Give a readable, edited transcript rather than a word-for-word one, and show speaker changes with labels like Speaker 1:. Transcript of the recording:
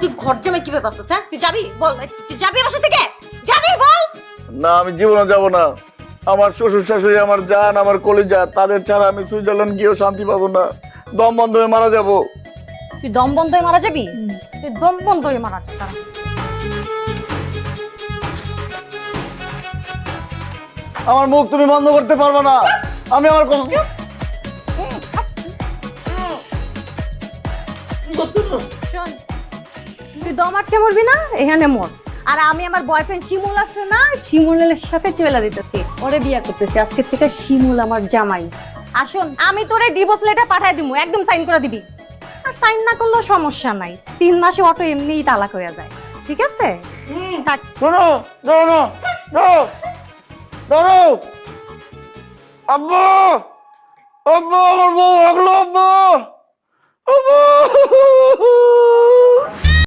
Speaker 1: তুই ঘর জামাই কিভাবে বাঁচছিস? হ্যাঁ, তুই যাবি? বল, তুই যাবি বাসা থেকে? যাবি বল?
Speaker 2: না, আমি জীবনে যাব না। আমার শ্বশুর শাশুড়ি আমার জান, আমার কলিজা, তাদের ছাড়া আমি সুইজারল্যান্ড গিয়েও শান্তি পাবো না। দম বন্ধ হয়ে মারা যাব।
Speaker 1: তুই দম বন্ধ হয়ে মারা যাবি? তুই দম বন্ধ হয়ে মারা যা।
Speaker 2: আমার মুখ তুমি বন্ধ করতে পারবে না। আমি আমার
Speaker 1: শোন, তুই দম আটকে মরবি না, এখানে মর। আর আমি আমার বয়ফ্রেন্ড শিমুল আছে না, শিমুলের সাথে চলে দিতেছি, ওরে বিয়ে করতেছি। আজকে থেকে শিমুল আমার জামাই। আসুন, আমি তোরে ডিভোর্স লেটার পাঠাই দিমু, একদম সাইন করে দিবি। আর সাইন না করলেও সমস্যা নাই, 3 মাসে অটো এমনিই তালাক হয়ে যায়। ঠিক আছে? থাক।
Speaker 2: শোনো, শোনো, শোনো, শোনো। আব্বু, আব্বু, আমার বউ ভাগলো, আব্বু, আব্বু।